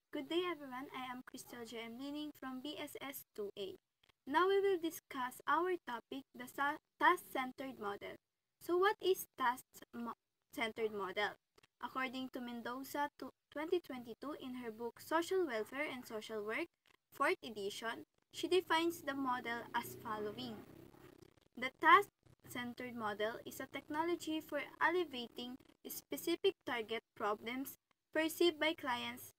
Good day everyone, I am Crystal J. M. Leaning from BSS 2A. Now we will discuss our topic, the task-centered model. So what is task-centered model? According to Mendoza 2022 in her book Social Welfare and Social Work, 4th edition, she defines the model as following. The task-centered model is a technology for alleviating specific target problems perceived by clients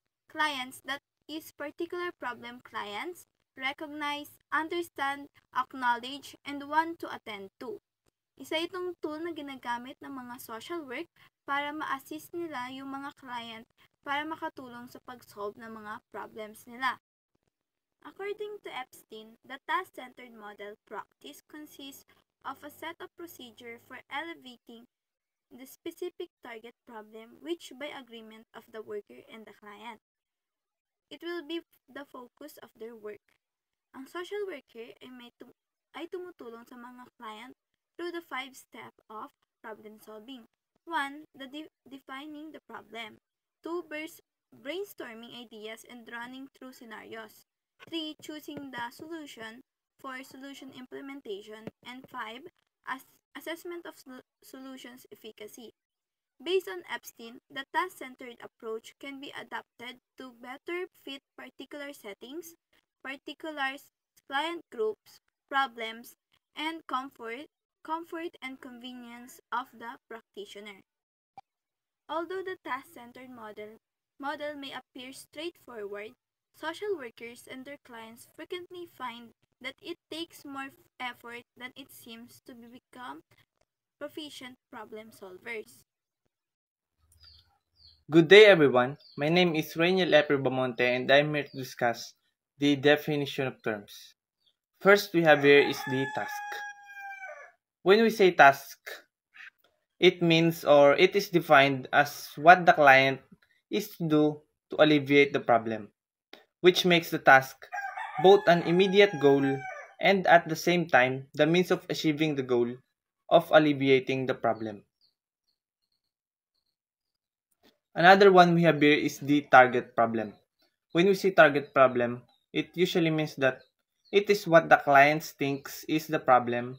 that is particular problem clients recognize, understand, acknowledge, and want to attend to. Isa itong tool na ginagamit ng mga social work para ma-assist nila yung mga client para makatulong sa pag-solve ng mga problems nila. According to Epstein, the task-centered model practice consists of a set of procedure for elevating the specific target problem which by agreement of the worker and the client. It will be the focus of their work. Ang social worker ay tumutulong sa mga client through the 5 steps of problem solving. 1. Defining the problem. 2. Brainstorming ideas and running through scenarios. 3. Choosing the solution. 4. Solution implementation. And 5. Assessment of solutions efficacy. Based on Epstein, the task-centered approach can be adapted to better fit particular settings, particular client groups, problems, and comfort and convenience of the practitioner. Although the task-centered model may appear straightforward, social workers and their clients frequently find that it takes more effort than it seems to become proficient problem solvers. Good day everyone, my name is Rainiel Bamonte and I'm here to discuss the definition of terms. First we have here is the task. When we say task, it means or it is defined as what the client is to do to alleviate the problem, which makes the task both an immediate goal and at the same time the means of achieving the goal of alleviating the problem. Another one we have here is the target problem. When we say target problem, it usually means that it is what the client thinks is the problem,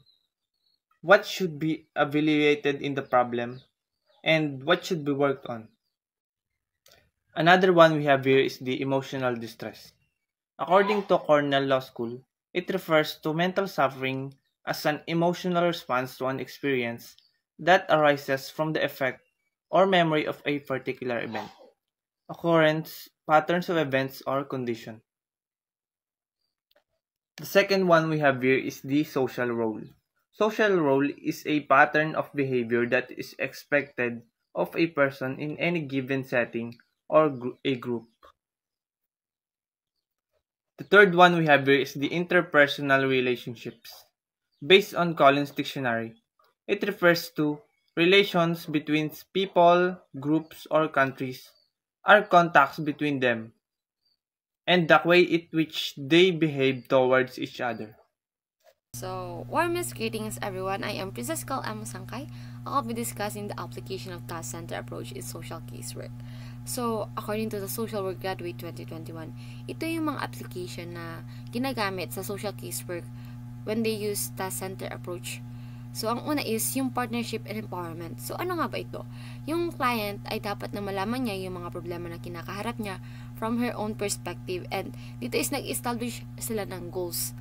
what should be evaluated in the problem, and what should be worked on. Another one we have here is the emotional distress. According to Cornell Law School, it refers to mental suffering as an emotional response to an experience that arises from the effect or memory of a particular event, occurrence, patterns of events, or condition. The second one we have here is the social role. Social role is a pattern of behavior that is expected of a person in any given setting or a group. The third one we have here is the interpersonal relationships. Based on Collins Dictionary, it refers to relations between people, groups, or countries, are contacts between them, and the way in which they behave towards each other. So, warmest greetings everyone. I am Princess Cal M. Sangkay. I'll be discussing the application of task-centered approach in social casework. So, according to the Social Work Graduate 2021, ito yung mga application na ginagamit sa social casework when they use task-centered approach. So, ang una is yung partnership and empowerment. So, ano nga ba ito? Yung client ay dapat na malaman niya yung mga problema na kinakaharap niya from her own perspective, and dito is nag-establish sila ng goals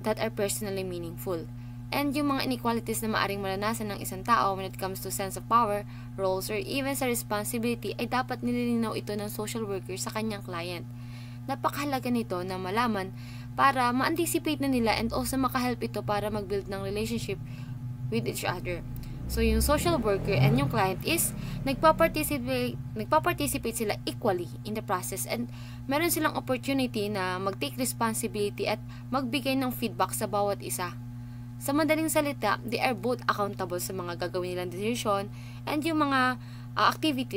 that are personally meaningful. And yung mga inequalities na maaring maranasan ng isang tao when it comes to sense of power, roles, or even sa responsibility ay dapat nililinaw ito ng social worker sa kanyang client. Napakahalaga nito na malaman para ma-anticipate na nila and also makahelp ito para mag-build ng relationship with each other. So, yung social worker and yung client is nagpa-participate sila equally in the process, and meron silang opportunity na mag-take responsibility at magbigay ng feedback sa bawat isa. Sa madaling salita, they are both accountable sa mga gagawin nilang decision and yung mga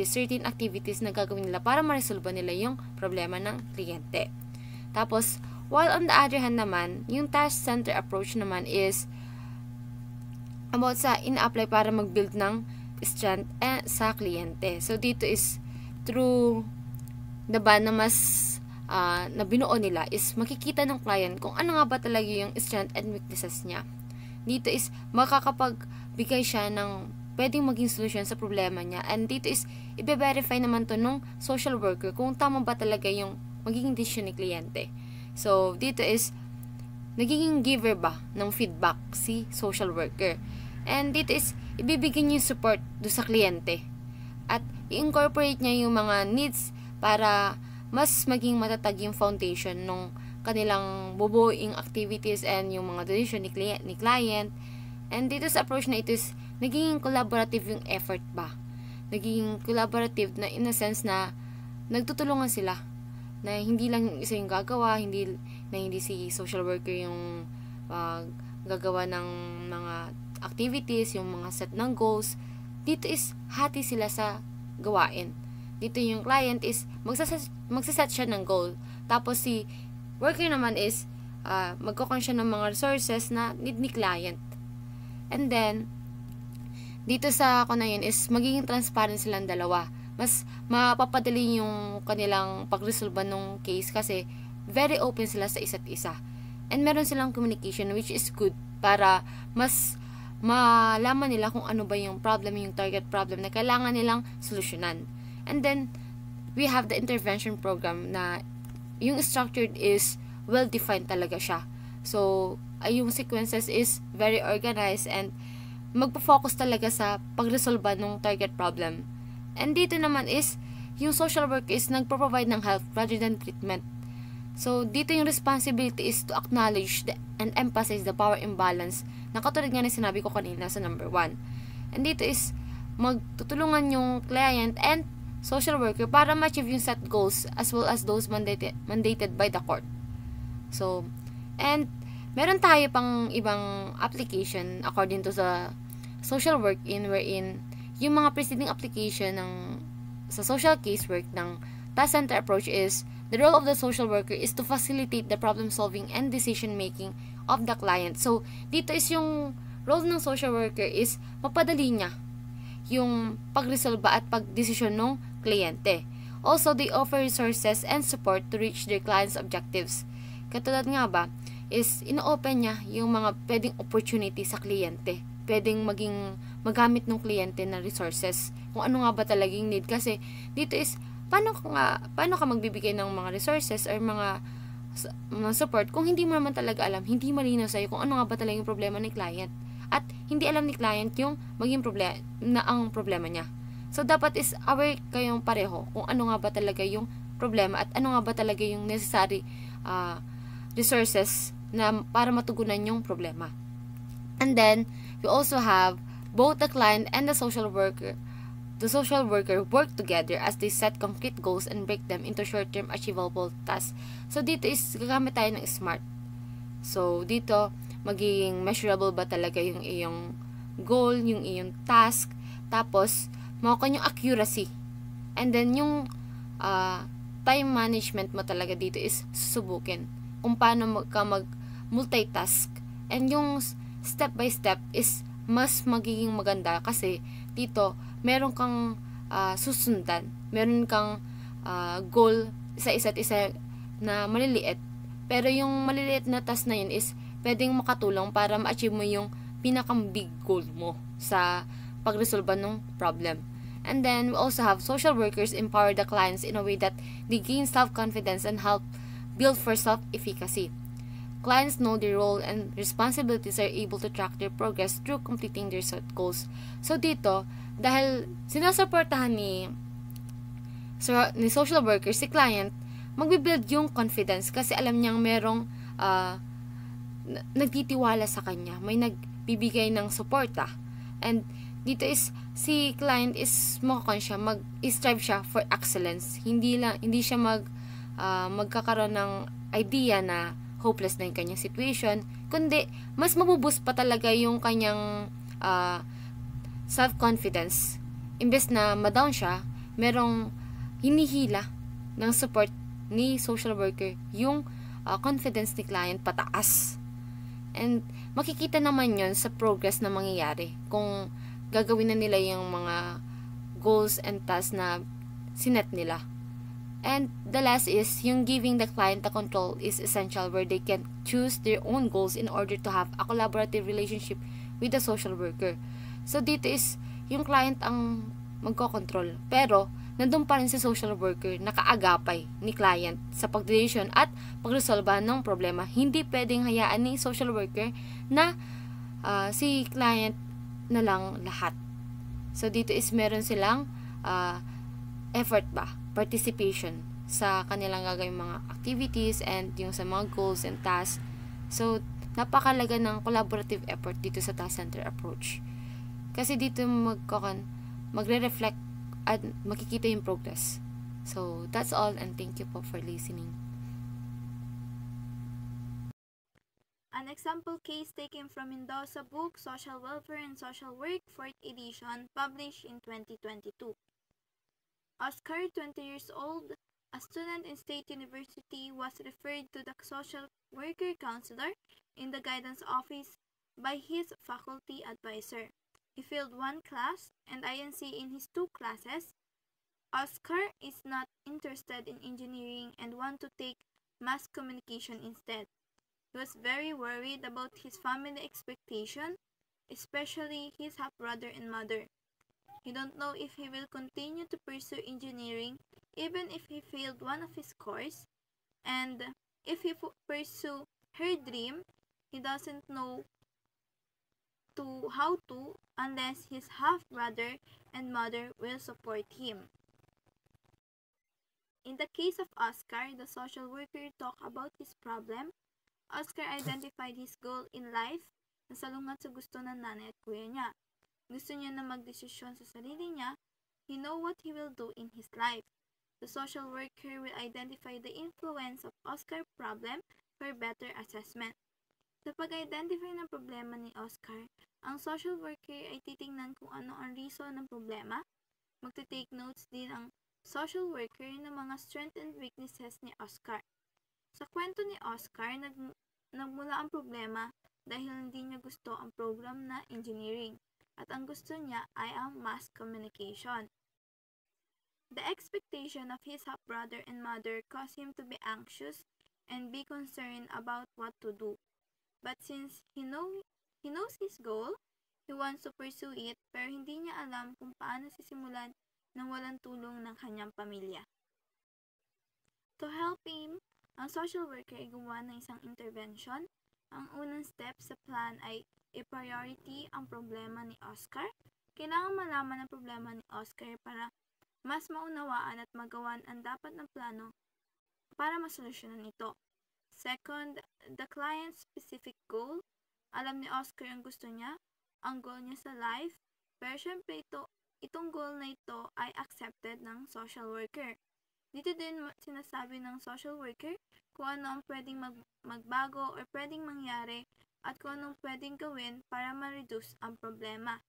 certain activities na gagawin nila para ma-resolve nila yung problema ng kliyente. Tapos, while on the other hand naman, yung task-centered approach naman is about sa in-apply para mag-build ng strength sa kliyente. So, dito is through diba, na mas na binuo nila is makikita ng client kung ano nga ba talaga yung strength and weaknesses niya. Dito is makakapagbigay siya ng pwedeng maging solusyon sa problema niya. And dito is i-verify naman to nung social worker kung tama ba talaga yung magiging decision ni kliyente. So, dito is nagiging giver ba ng feedback si social worker. And dito is ibibigay niya yung support do sa kliyente. At i-incorporate niya yung mga needs para mas maging matatag yung foundation ng kanilang bubuing activities and yung mga decision ni client. And dito sa approach na ito is naging collaborative yung effort ba. Naging collaborative na in a sense na nagtutulungan sila. Na hindi lang isa yung gagawa, hindi si social worker yung gagawa ng mga activities, yung mga set ng goals. Dito is hati sila sa gawain. Dito yung client is magsaset siya ng goal. Tapos si worker naman is magkukon siya ng mga resources na need ni client. And then dito sa yun is magiging transparent silang dalawa. Mas mapapadali yung kanilang pagresolve ng case kasi very open sila sa isa't isa. And meron silang communication which is good para mas malaman nila kung ano ba yung problem, yung target problem na kailangan nilang solusyonan. And then, we have the intervention program na yung structured is well-defined talaga siya. So, yung sequences is very organized and magpo-focus talaga sa pag-resolve ng target problem. And dito naman is, yung social work is nagpo-provide ng help rather than treatment. So, dito yung responsibility is to acknowledge and emphasize the power imbalance na katulad nga na sinabi ko kanina sa number 1. And dito is, magtutulungan yung client and social worker para ma-achieve yung set goals as well as those mandated by the court. So, and meron tayo pang ibang application according to sa social work wherein yung mga preceding application sa social casework ng task center approach is the role of the social worker is to facilitate the problem solving and decision making of the client. So, dito is yung role ng social worker is mapadali niya yung pag-resolve at pag-desisyon ng kliyente. Also, they offer resources and support to reach their client's objectives. Katulad nga ba, is ino-open niya yung mga pwedeng opportunity sa kliyente. Pwedeng magamit ng kliyente na resources. Kung ano nga ba talagang need. Kasi dito is, paano ka magbibigay ng mga resources or mga support kung hindi mo naman talaga alam, hindi malinaw sa'yo kung ano nga ba talaga yung problema ni client. At hindi alam ni client yung maging ang problema niya. So, dapat is aware kayong pareho kung ano nga ba talaga yung problema at ano nga ba talaga yung necessary resources na para matugunan yung problema. And then, we also have both the client and the social worker work together as they set concrete goals and break them into short-term achievable tasks. So, dito is gagamit tayo ng SMART. So, dito, magiging measurable ba talaga yung iyong goal, yung iyong task, tapos, makukuha yung accuracy. And then, yung time management mo talaga dito is susubukin. Kung paano ka mag-multitask. And yung step by step is mas magiging maganda kasi dito, meron kang susundan. Meron kang goal sa isa't isa na maliliit. Pero yung maliliit na task na yun is pwedeng makatulong para ma-achieve mo yung pinakang-big goal mo sa pag-resolve ng problem. And then, we also have social workers empower the clients in a way that they gain self-confidence and help build for self-efficacy. Clients know their role and responsibilities are able to track their progress through completing their set goals. So, dito, dahil sinusuportahan ni social worker, si client, magbibuild yung confidence kasi alam niyang merong nagtitiwala sa kanya. May nagbibigay ng suporta. And dito is, si client is mag-strive siya for excellence. Hindi siya magkakaroon ng idea na hopeless na yung kanyang situation, kundi mas mabuboost pa talaga yung kanyang self-confidence. Imbes na ma-down siya, merong hinihila ng support ni social worker yung confidence ni client pataas. And makikita naman yun sa progress na mangyayari kung gagawin na nila yung mga goals and tasks na sinet nila. And the last is, yung giving the client the control is essential, where they can choose their own goals in order to have a collaborative relationship with the social worker. So dito is, yung client ang magkocontrol. Pero, nandun pa rin si social worker, nakaagapay ni client sa pag-decision at pagresolba ng problema. Hindi pwedeng hayaan ni social worker na si client na lang lahat. So dito is meron silang effort ba, participation sa kanilang gagawing mga activities and yung sa mga goals and tasks. So, napakalaga ng collaborative effort dito sa task center approach. Kasi dito magre-reflect at makikita yung progress. So, that's all, and thank you po for listening. An example case taken from Mendoza book, Social Welfare and Social Work, 4th edition, published in 2022. Oscar, 20 years old, a student in State University, was referred to the social worker counselor in the guidance office by his faculty advisor. He failed one class and INC in his 2 classes. Oscar is not interested in engineering and wants to take mass communication instead. He was very worried about his family expectation, especially his half-brother and mother. He don't know if he will continue to pursue engineering even if he failed one of his course, and if he pursue her dream, he doesn't know how to unless his half-brother and mother will support him. In the case of Oscar, the social worker talked about his problem. Oscar identified his goal in life na salungat sa gusto ng nanay at kuya niya. Gusto niya na magdesisyon sa sarili niya. He know what he will do in his life. The social worker will identify the influence of Oscar problem for better assessment. Sa pag-identify ng problema ni Oscar, ang social worker ay titingnan kung ano ang reason ng problema. Magte-take notes din ang social worker ng mga strengths and weaknesses ni Oscar. Sa kwento ni Oscar, nagmula ang problema dahil hindi niya gusto ang program na engineering. At ang gusto niya ay ang mass communication. The expectation of his half-brother and mother caused him to be anxious and be concerned about what to do. But since he knows his goal, he wants to pursue it, pero hindi niya alam kung paano sisimulan nang walang tulong ng kanyang pamilya. To help him, ang social worker ay gumawa ng isang intervention. Ang unang step sa plan ay i-priority ang problema ni Oscar. Kailangan malaman ang problema ni Oscar para mas maunawaan at magawan ang dapat ng plano para masolusyonan ito. Second, the client's specific goal. Alam ni Oscar ang gusto niya, ang goal niya sa life, pero syempre itong goal na ito ay accepted ng social worker. Dito din sinasabi ng social worker kung ano ang pwedeng magbago o pwedeng mangyari at kung anong pwedeng gawin para ma-reduce ang problema.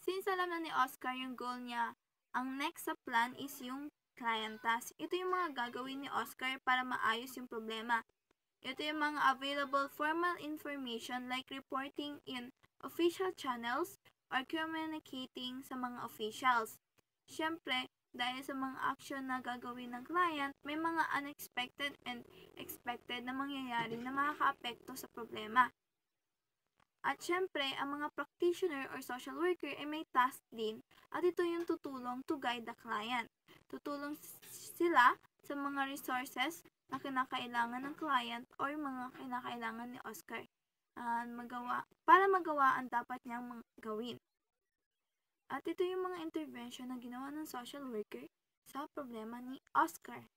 Since alam na ni Oscar yung goal niya, ang next sa plan is yung client task. Ito yung mga gagawin ni Oscar para maayos yung problema. Ito yung mga available formal information like reporting in official channels or communicating sa mga officials. Siyempre, dahil sa mga action na gagawin ng client, may mga unexpected and expected na mangyayari na makakaapekto sa problema. At syempre, ang mga practitioner or social worker ay may task din at ito yung tutulong to guide the client. Tutulong sila sa mga resources na kinakailangan ng client or mga kinakailangan ni Oscar para magawa ang dapat niyang gawin. At ito yung mga intervention na ginawa ng social worker sa problema ni Oscar.